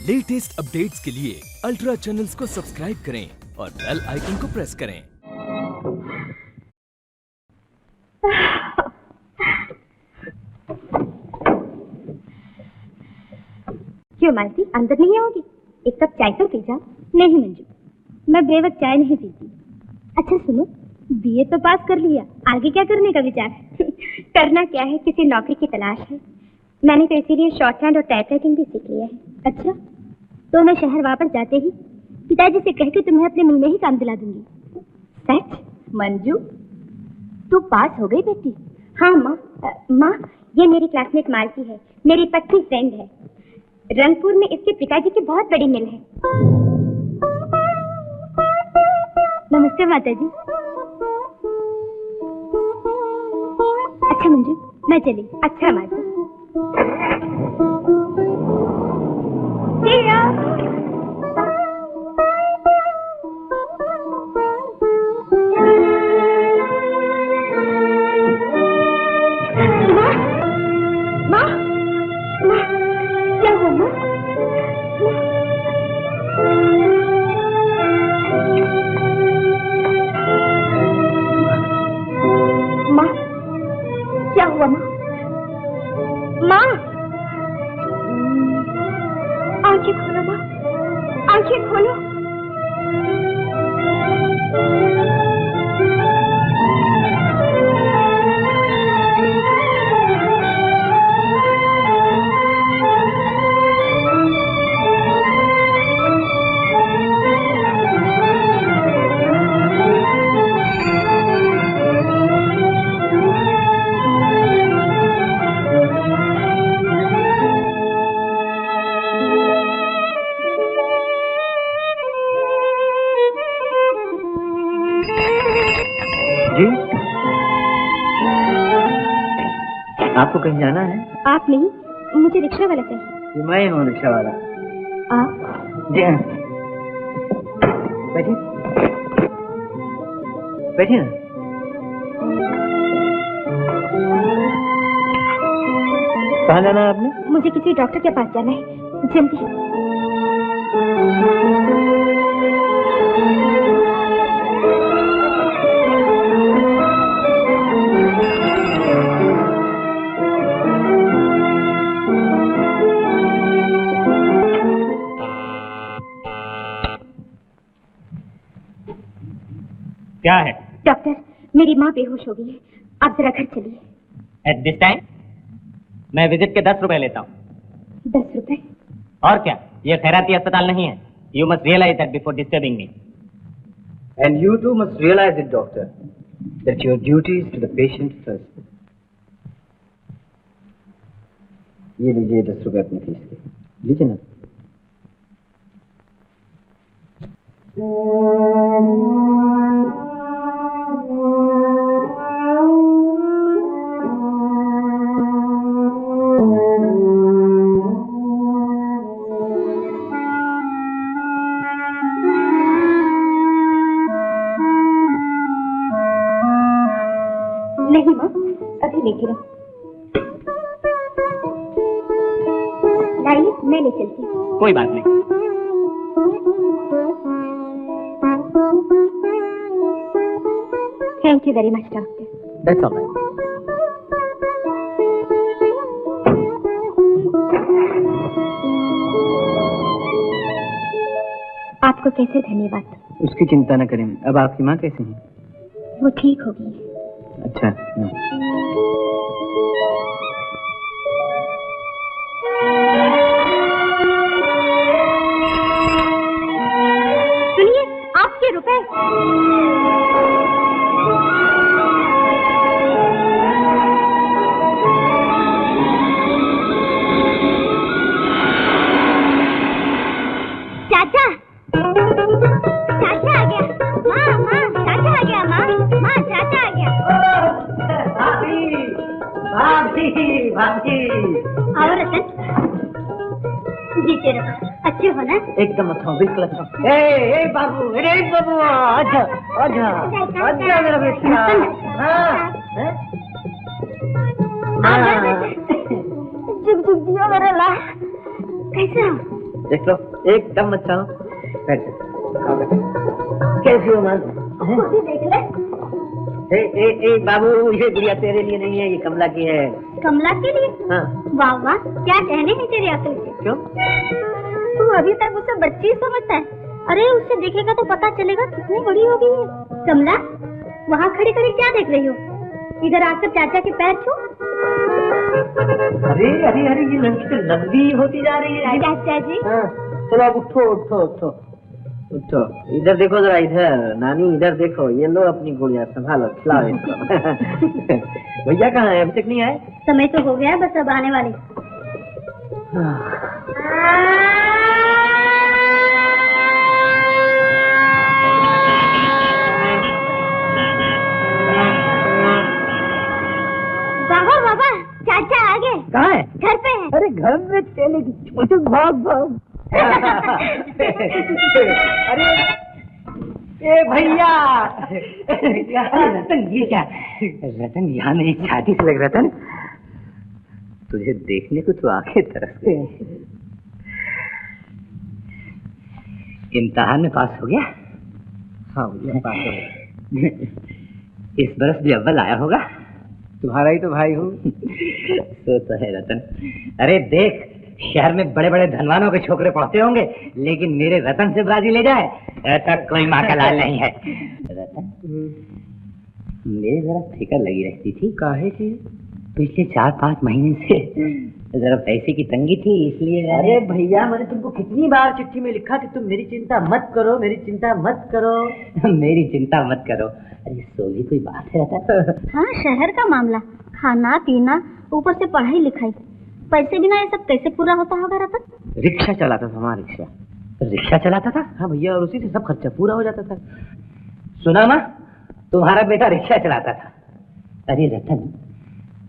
Latest updates के लिए ultra channels को सब्सक्राइब करें और बेल आइकन को प्रेस करें। क्यों मालती, अंदर नहीं आओगी? एक कप चाय तो पी जाओ। नहीं मंजू, मैं बेवक्त चाय नहीं पीती। अच्छा सुनो, बीए तो पास कर लिया, आगे क्या करने का विचार है? करना क्या है, किसी नौकरी की तलाश है। मैंने तो इसीलिए शॉर्ट हैंड और टाइपराइटिंग भी सीख लिया है। अच्छा, तो मैं शहर वापस जाते ही पिताजी से कह के तुम्हें अपने मिल में ही काम दिला दूंगी। सच? मंजू, तू पास हो गई बेटी? हाँ माँ। माँ, ये मेरी क्लासमेट मालती है, मेरी पक्की फ्रेंड है। रंगपुर में इसके पिताजी की बहुत बड़ी मिल है। नमस्ते माता जी। अच्छा मंजू, मैं चली। अच्छा माता। माँ, माँ, क्या हुआ माँ? माँ, क्या हुआ माँ? माँ, आंखें खोलो माँ, आंखें खोलो। आपको कहीं जाना है? आप नहीं, मुझे रिक्शा वाला चाहिए। मैं हूँ रिक्शा वाला। आप? जी हाँ, बैठिए बैठिए ना। कहाँ जाना है आपने? मुझे किसी डॉक्टर के पास जाना है, जल्दी। क्या है? डॉक्टर, मेरी माँ बेहोश हो गई है, आप जरा घर चलिए। एट दिस टाइम मैं विजिट के 10 रुपए लेता हूँ। 10 रुपए? और क्या, ये खैराती अस्पताल नहीं है। You must realise that before disturbing me. And you too must realize it, doctor, that your duty is to the patient first. ये लीजिए 10 रुपए अपनी फीस के, लीजिए ना। नहीं माँ, अभी लेके रहो। लाइए, मैं ले चलती हूँ। कोई बात नहीं। Thank you very much doctor. That's all right. आपको कैसे धन्यवाद। उसकी चिंता न करें। अब आपकी माँ कैसी हैं? वो ठीक हो गई है। अच्छा। सुनिए, आपके रुपए। चाचा, चाचा आ गया। माँ, माँ, चाचा आ गया। माँ, माँ, चाचा आ गया। भाभी, भाभी, भाभी। आओ रतन, जीते रहो। अच्छे हो ना? एकदम अच्छा, बिल्कुल अच्छा। ए बाबू, अरे बाबू, आजा आजा आजा मेरा बेटा। हाँ, जुग जुग जियो मेरा लाल। कैसे हो? देख लो एकदम अच्छा हो। बैठ जा। कैसी हो मां? खुद ही देख ले। ए बाबू, ये गुड़िया तेरे लिए नहीं है, ये कमला की है। कमला के लिए? हाँ। वाह वाह, क्या कहने हैं तेरी अकल के। क्यों? तू अभी तक उसे बच्ची समझता है। अरे उसे देखेगा तो पता चलेगा कितनी बड़ी हो गई है। कमला, वहाँ खड़ी खड़ी क्या देख रही हो? इधर आकर चाचा के पैर छू। अरे अरे अरे, ये लड़की तो लंबी होती जा रही है। चाचा जी। हाँ, चलो अब उठो उठो उठो उठो। इधर देखो जरा, इधर नानी, इधर देखो। ये लो अपनी गुड़िया, संभालो, खिलाओ इसको। भैया कहाँ है? अभी तक नहीं आए? समय तो हो गया, बस अब आने वाले। बाबा, चाचा आ गए। कहाँ है? घर पे है। अरे घर में चलेगी, भाग भाग। अरे ए भैया। रतन, ये क्या? रतन, यहाँ मेरी छाती से लग। रतन, तुझे देखने को तो आंखें तरस गई। इम्तिहान में पास हो गया? हाँ भैया, पास हो गया। इस बरस भी अव्वल आया होगा। तुम्हारा ही तो भाई हूँ। तो है रतन। अरे देख, शहर में बड़े बड़े धनवानों के छोकरे पढ़ते होंगे, लेकिन मेरे रतन से बाजी ले जाए ऐसा कोई माँ का लाल नहीं है। रतन, मेरे जरा फिक्र लगी रहती थी। काहे की? पिछले 4-5 महीने से जरा पैसे की तंगी थी, इसलिए। अरे भैया, मैंने तुमको कितनी बार चिट्ठी में लिखा कि तुम मेरी चिंता मत करो, मेरी चिंता मत करो। मेरी चिंता मत करो। अरे सो भी कोई बात है रतन? हाँ, शहर का मामला, खाना पीना, ऊपर से पढ़ाई लिखाई, पैसे बिना ये सब कैसे पूरा होता होगा रतन? रिक्शा चलाता था हमारा, रिक्शा। रिक्शा चलाता था? हाँ भैया, और उसी से सब खर्चा पूरा हो जाता था। सुना माँ, तुम्हारा बेटा रिक्शा चलाता था। अरे रतन,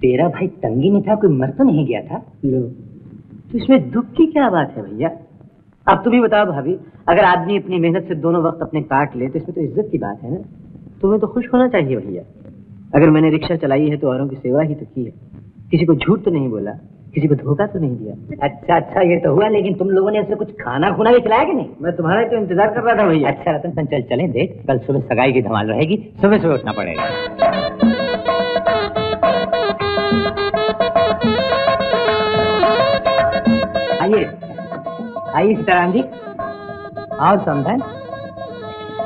तेरा भाई तंगी में था, कोई मर तो नहीं गया था? लो, तो इसमें दुख की क्या बात है भैया? अब तुम ही बताओ भाभी, अगर आदमी अपनी मेहनत से दोनों वक्त अपने काट ले तो इसमें तो इज्जत की बात है ना। तुम्हें तो खुश होना चाहिए भैया। अगर मैंने रिक्शा चलाई है तो औरों की सेवा ही तो की है, किसी को झूठ तो नहीं बोला, किसी को धोखा तो नहीं दिया। अच्छा अच्छा, ये तो हुआ, लेकिन तुम लोगों ने उसे कुछ खाना खुना भी खिलाया कि नहीं? मैं तुम्हारा ही तो इंतजार कर रहा था भैया। अच्छा रतन, चल चलें, देख कल सुबह सगाई की धमाल रहेगी, सुबह सुबह उठना पड़ेगा। आइए आइए सीताराम जी, और समझन,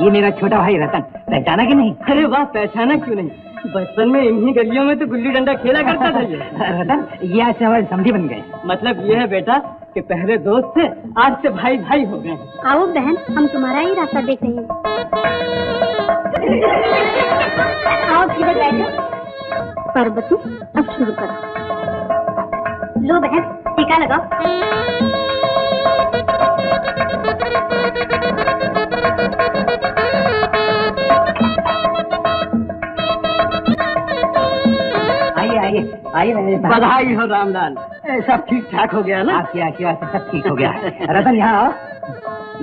ये मेरा छोटा भाई रतन, पहचाना कि नहीं? अरे वाह, पहचाना क्यों नहीं? बचपन में इन्हीं गलियों में तो गुल्ली डंडा खेला करता था ये। रतन, ये आज से हमारे समधी बन गए। मतलब ये है बेटा कि पहले दोस्त थे, आज से भाई भाई हो गए। आओ बहन, हम तुम्हारा ही रास्ता देख रहे हैं। आओ इधर बैठो। पार्वती, अब शुरू करो। लो बहन, टीका लगाओ। आइए आइए मेरे साथ। बधाई हो रामलाल, सब ठीक ठाक हो गया ना? आपकी आशीर्वाद से सब ठीक हो गया। रतन, यहाँ आओ।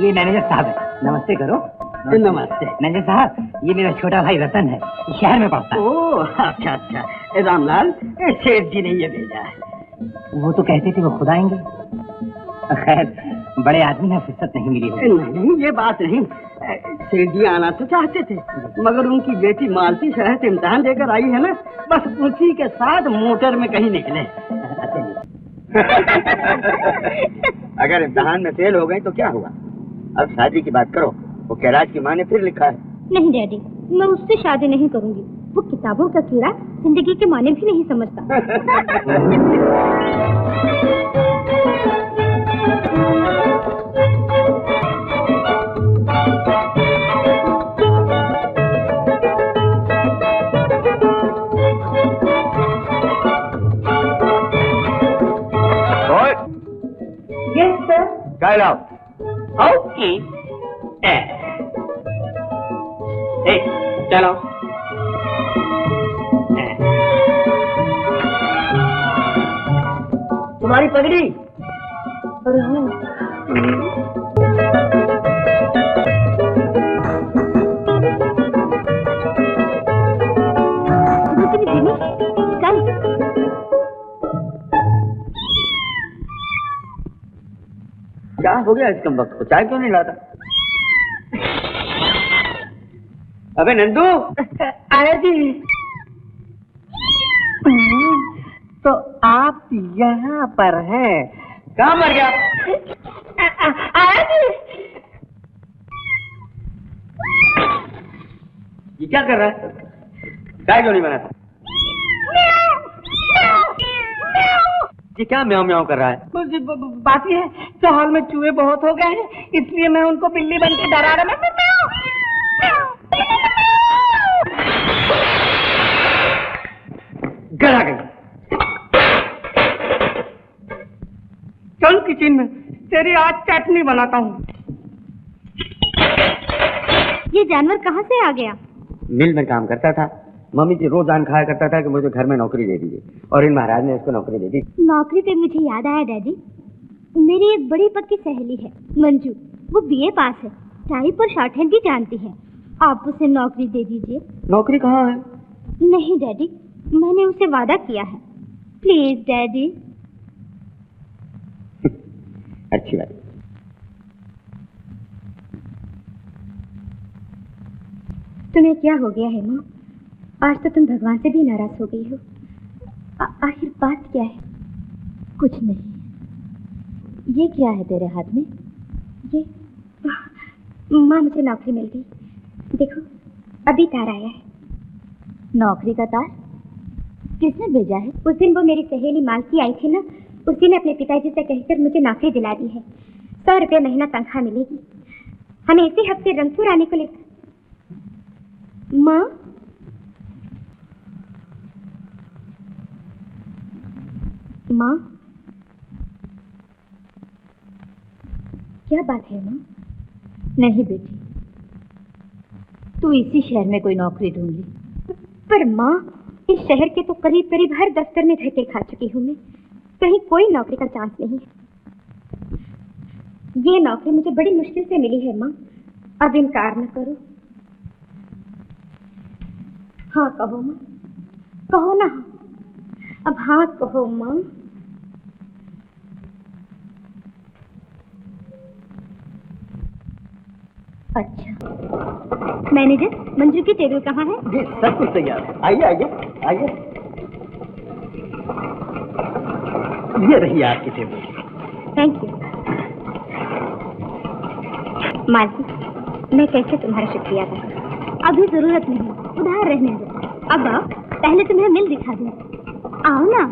ये मैनेजर साहब है, नमस्ते करो। नमस्ते। मैनेजर साहब, ये मेरा छोटा भाई रतन है, शहर में पढ़ता है। ओह अच्छा अच्छा, रामलाल, सेठ जी ने ये भेजा है। वो तो कहते थे वो खुद आएंगे। खैर, बड़े आदमी है, फुर्सत नहीं मिली होगी। नहीं, ये बात नहीं। सेठ जी आना तो चाहते थे, मगर उनकी बेटी मालती शहर से इम्तिहान देकर आई है ना, बस उसी के साथ मोटर में कहीं निकले। अगर इम्तिहान में फेल हो गए तो क्या हुआ? अब शादी की बात करो। वो कैलाश की माँ ने फिर लिखा है। नहीं डैडी, मैं उससे शादी नहीं करूंगी। वो किताबों का कीड़ा जिंदगी के माने भी नहीं समझता। Yes sir. काय लाओ? ओके, चलो। तुम्हारी पगड़ी। अरे हाँ। क्या हो गया इस कम वक्त को? चाय क्यों नहीं लाता? अबे नंदू, आया जी। तो आप यहाँ पर हैं? कहाँ मर गया? आया जी। ये क्या कर रहा है? चाय क्यों नहीं बनाता? ये क्या म्याऊं म्याऊं कर रहा है? बात यह है कि हॉल में चूहे बहुत हो गए हैं, इसलिए मैं उनको बिल्ली बन के डरा रहा हूँ। घर आ गई। चल किचन में, तेरी आज चटनी बनाता हूँ। ये जानवर कहाँ से आ गया? मिल में काम करता था, मम्मी की रोज आन खाया करता था कि मुझे घर में नौकरी दे दीजिए, और इन महाराज ने इसको नौकरी दे दी। नौकरी पे मुझे याद आया डैडी, मेरी एक बड़ी पक्की सहेली है मंजू, वो बीए पास है, टाइप और शॉर्ट हैंड भी जानती है, आप उसे नौकरी दे दीजिए। नौकरी कहाँ है? नहीं डैडी, मैंने उसे वादा किया है, प्लीज डैडी। अच्छी बात। तुम्हें क्या हो गया है माँ? आज तो तुम भगवान से भी नाराज हो गई हो। आखिर बात क्या है? कुछ नहीं। ये क्या है तेरे हाथ में? ये माँ, मुझे नौकरी मिल गई। देखो अभी तार आया है। नौकरी का तार? किसने भेजा है? उस दिन वो मेरी सहेली मालती आई थी ना, उसी ने अपने पिताजी से कहकर मुझे नौकरी दिला दी है। 100 रुपये महीना तनख्वाह मिलेगी। हमें इसी हफ्ते रंगपुर आने को लेकर। माँ, माँ, क्या बात है माँ? नहीं बेटी, तू इसी शहर में कोई नौकरी ढूंढ ली। पर माँ, इस शहर के तो करीब करीब हर दफ्तर में धक्के खा चुकी हूँ मैं, कहीं कोई नौकरी का चांस नहीं है। ये नौकरी मुझे बड़ी मुश्किल से मिली है माँ, अब इनकार न करो। हाँ कहो माँ, कहो ना, अब हाँ कहो माँ। अच्छा मैनेजर, मंजू की टेबल कहाँ है? जी सब कुछ तैयार है, आइए आइए आइए। ये रही आपकी टेबल। Thank you. मालती, मैं कैसे तुम्हारा शुक्रिया अदा करूं? अभी जरूरत नहीं, उधार रहने दो। अब आओ, पहले तुम्हें मिल दिखा दूं। आओ ना।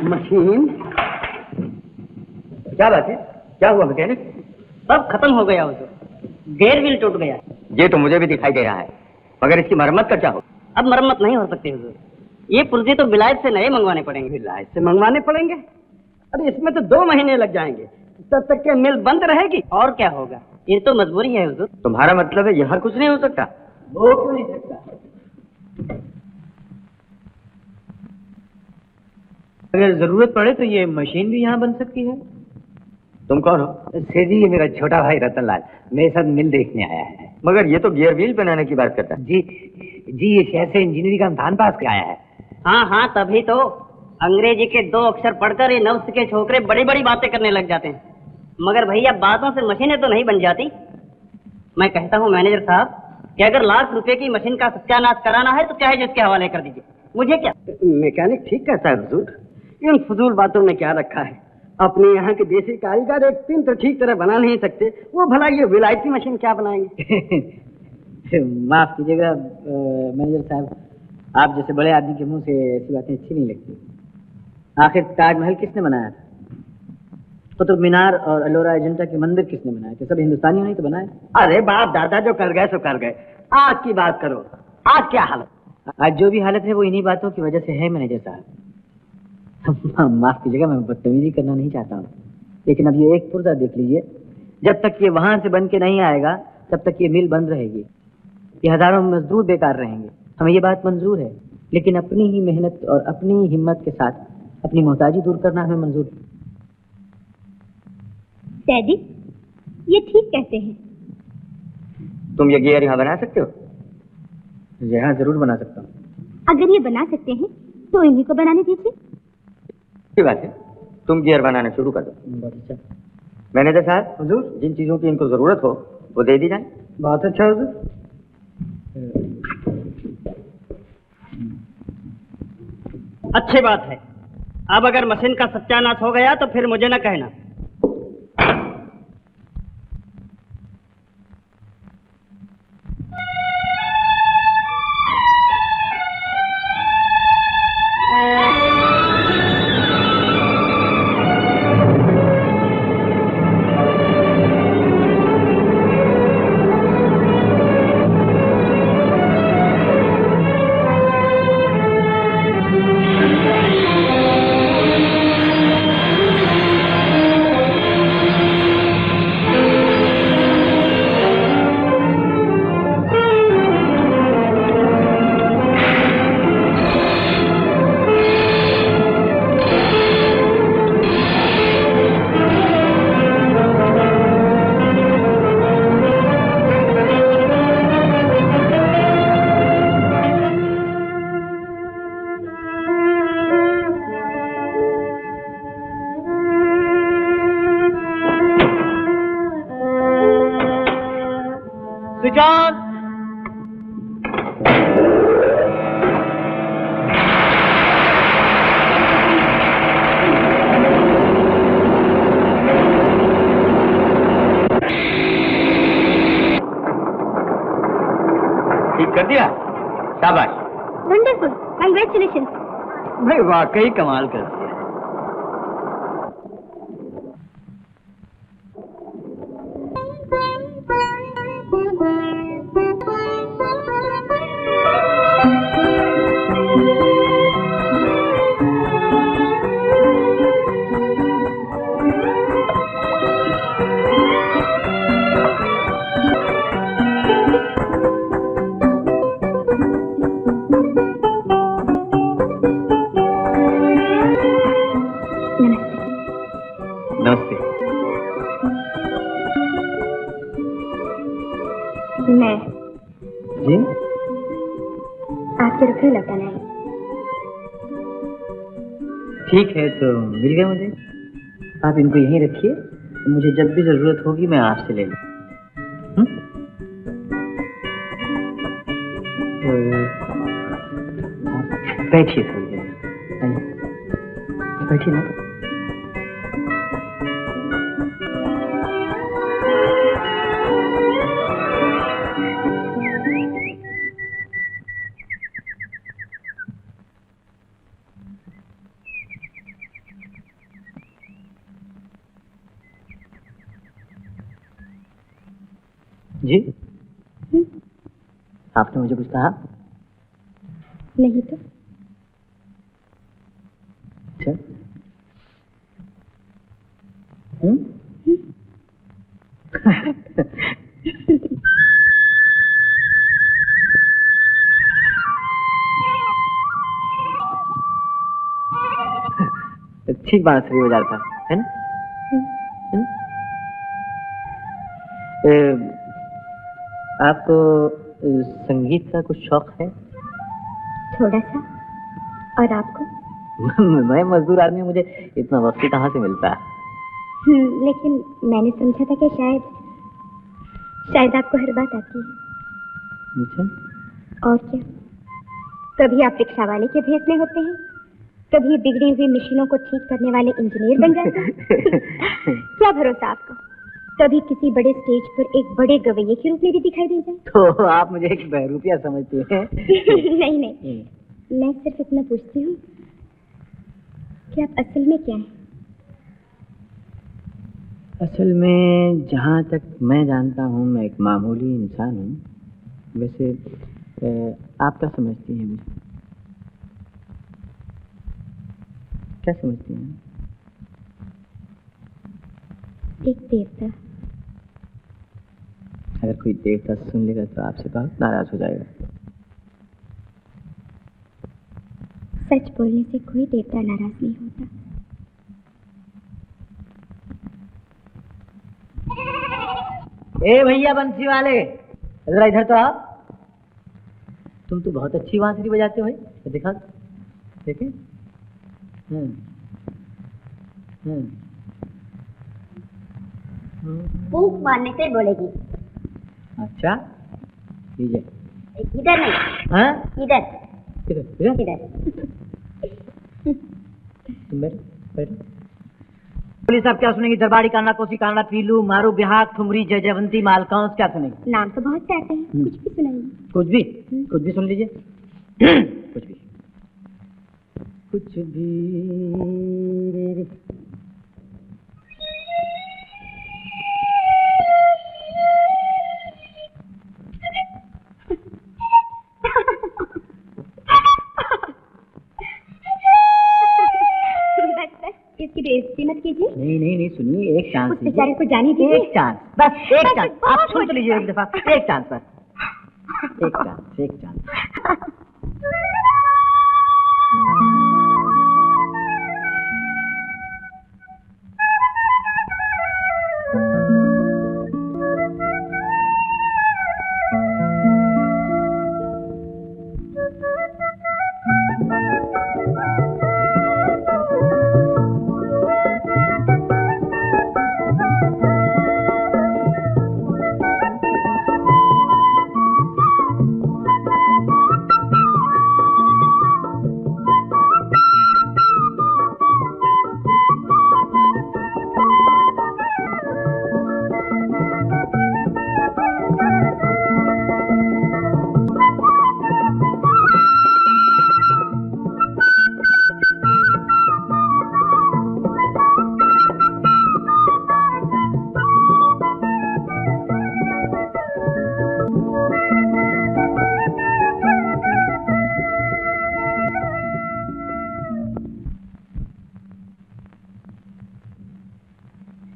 मशीन? क्या बात है? क्या हुआ मैकेनिक? सब खत्म हो गया हुजूर, गेयर व्हील टूट गया। ये तो मुझे भी दिखाई दे रहा है, मगर इसकी मरम्मत का क्या हो? अब मरम्मत नहीं हो सकती हुजूर, ये पुर्जे तो विलायत से नए मंगवाने पड़ेंगे। विलायत से मंगवाने पड़ेंगे? अरे इसमें तो 2 महीने लग जाएंगे, तब तक के मिल बंद रहेगी। और क्या होगा, ये तो मजबूरी है हुजूर। तुम्हारा मतलब है यहाँ कुछ नहीं हो सकता? वो क्यों नहीं सकता? अगर जरूरत पड़े तो ये मशीन भी यहाँ बन सकती है। तुम कौन हो? सेठ जी, ये मेरा छोटा भाई रतनलाल मेरे साथ मिल देखने आया है। मगर ये तो गियर व्हील बनाने की बात करता है। जी जी, ये शहर से इंजीनियरिंग का इम्तहान पास कर आया है। हाँ हाँ, तभी तो अंग्रेजी के 2 अक्षर पढ़कर ये नफ्स के छोकरे बड़ी बड़ी बातें करने लग जाते हैं। मगर भैया, बातों से मशीनें तो नहीं बन जाती। मैं कहता हूँ मैनेजर साहब कि अगर लाख रुपए की मशीन का सत्यानाश कराना है तो चाहे जिसके हवाले कर दीजिए, मुझे क्या। मैकेनिक ठीक कहता है हुजूर, इन फजूल बातों में क्या रखा है। अपने यहाँ के देसी कारीगर एक पिन तो ठीक तरह बना नहीं सकते, वो भला ये विलायती मशीन क्या बनाएंगे। माफ कीजिएगा मैनेजर साहब, आप जैसे बड़े आदमी के मुंह से ऐसी बातें अच्छी नहीं लगती। आखिर ताजमहल किसने बनाया था? कुतुब मीनार और अलोरा अजंता के मंदिर किसने बनाए थे? सब हिंदुस्तानियों ने तो बनाए। अरे बाप दादा जो कर गए सो कर गए, आज की बात करो, आज क्या हालत? आज जो भी हालत है वो इन्हीं बातों की वजह से है मैनेजर साहब। माफ कीजिएगा, मैं बदतमीजी करना नहीं चाहता हूँ, लेकिन अब ये एक पुर्जा देख लीजिए, जब तक ये वहां से बन के नहीं आएगा तब तक ये मिल बंद रहेगी, ये हजारों मजदूर बेकार रहेंगे। हमें ये बात मंजूर है, लेकिन अपनी ही मेहनत और अपनी ही हिम्मत के साथ अपनी मोहताजी दूर करना हमें मंजूर है। डैडी, ये ठीक कहते हैं। तुम ये गियर यहाँ बना सकते हो? यहाँ जरूर बना सकता हूँ। अगर ये बना सकते हैं तो इन्हीं को बनाने दीजिए। अच्छी बात है, तुम गियर बनाना शुरू कर दो। बहुत अच्छा। मैनेजर साहब, हुजूर। जिन चीजों की इनको जरूरत हो वो दे दी जाए। बहुत अच्छा हुजूर। अच्छी बात है। अब अगर मशीन का सत्यानाश हो गया तो फिर मुझे न कहना। कर दिया, शाबाश। Wonderful, congratulation. भाई वाकई कमाल कर दिया। नमस्ते। मैं जी, आपके रुपये लौटाना है। ठीक है, तो मिल गए मुझे। आप इनको यहीं रखिए, मुझे जब भी जरूरत होगी मैं आपसे ले लूँ। बैठिए थोड़ी देर, आइए बैठिए ना। जी, आपने मुझे कुछ कहा? नहीं तो अच्छा। ठीक बांसुरी हो जाता है ना? आपको संगीत का कुछ शौक है? थोड़ा सा। और आपको? मैं मजदूर आदमी हूं, मुझे इतना वक्त कहाँ से मिलता है? लेकिन मैंने समझा था कि शायद आपको हर बात आती है। अच्छा। और क्या, कभी आप रिक्शा वाले के भेष में होते हैं, कभी बिगड़ी हुई मशीनों को ठीक करने वाले इंजीनियर बन जाते हैं। क्या भरोसा आपका, कभी किसी बड़े स्टेज पर एक बड़े गवैये के रूप में भी दिखाई दे जाए। तो आप मुझे एक बहरूपिया समझती हैं? नहीं नहीं, मैं सिर्फ इतना पूछती हूँ, कि आप असल में क्या हैं? असल में जहाँ तक मैं जानता हूँ मैं एक मामूली इंसान हूँ। वैसे आप क्या समझती हैं मुझे? क्या समझती हैं? एक देवता। अगर कोई देवता सुन लेगा तो आपसे बहुत नाराज हो जाएगा। सच बोलने से कोई देवता नाराज नहीं होता। ए भैया बंसी वाले, जरा इधर तो आओ। तुम तो बहुत अच्छी बांसुरी बजाते हो भाई, तो दिखा देखे। फूंक मारने से बोलेगी। अच्छा ठीक है। इधर नहीं, हाँ इधर इधर इधर इधर। तुम बैठो। पुलिस साहब क्या सुनेंगी? दरबारी कांडा, कोसी कांडा, पीलू, मारू, बिहाग, ठुमरी, जयजयवंती, मालकांस, क्या सुनेंगी? नाम तो बहुत से आते हैं, कुछ भी सुनाइए। कुछ भी सुन लीजिए। कुछ भी इसकी बेइज्जती मत कीजिए। नहीं सुनिए, एक चांस उस बेचारे को जाने दीजिए। एक चांस, बस एक चांस। आप सुन तो लीजिए एक दफा, एक चांस बस, एक चांस।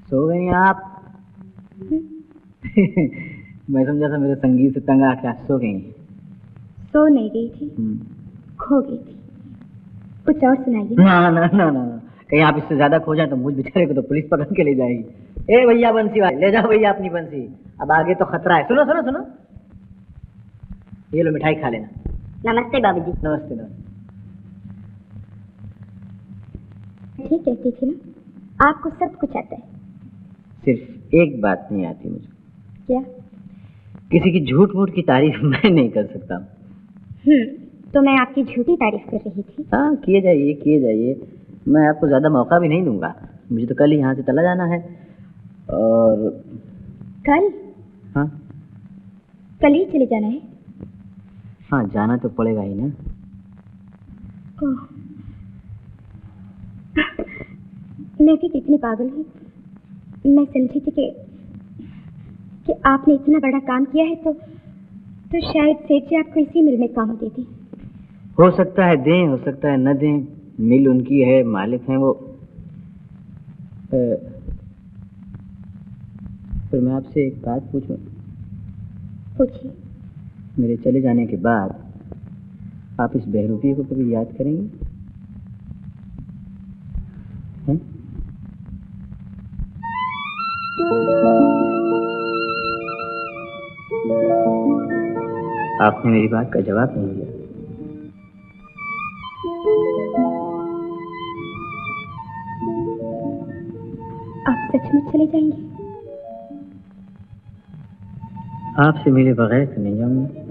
सो गई आप? मैं समझा था मेरे संगीत से तंग आके आप सो गई। सो नहीं गई थी, खो गई थी। कुछ और सुनाइए। ना, कहीं आप इससे ज्यादा खो जाए तो मुझ बेचारे को तो पुलिस पकड़ के ले जाएगी। ए भैया बंसी वाले, ले जाओ भैया अपनी बंसी, अब आगे तो खतरा है। सुनो, ये लो मिठाई खा लेना। नमस्ते बाबूजी। नमस्ते। ठीक कहती थी ना, आपको सब कुछ आता है। सिर्फ एक बात नहीं आती मुझे। क्या? किसी की झूठ मूठ की तारीफ मैं नहीं कर सकता। तो मैं आपकी झूठी तारीफ कर रही थी। हाँ किए जाइए, मैं आपको ज्यादा मौका भी नहीं दूंगा। मुझे तो कल ही यहाँ से चला जाना है। और कल? हाँ कल ही चले जाना है? हाँ, जाना तो पड़ेगा ही ना। मैं भी कितनी पागल हूँ। मैं समझी थी कि आपने इतना बड़ा काम किया है तो शायद सेठ जी आपको इसी मिल में काम देती। हो सकता है दें, हो सकता है न दें, मिल उनकी है, मालिक हैं वो। फिर मैं आपसे एक बात पूछूं? पूछिए। मेरे चले जाने के बाद आप इस बहरूपी को कभी याद करेंगे? हैं? आपने मेरी बात का जवाब नहीं दिया। आप सचमुच चले जाएंगे? आपसे मिले बगैर तो नहीं जाऊंगा।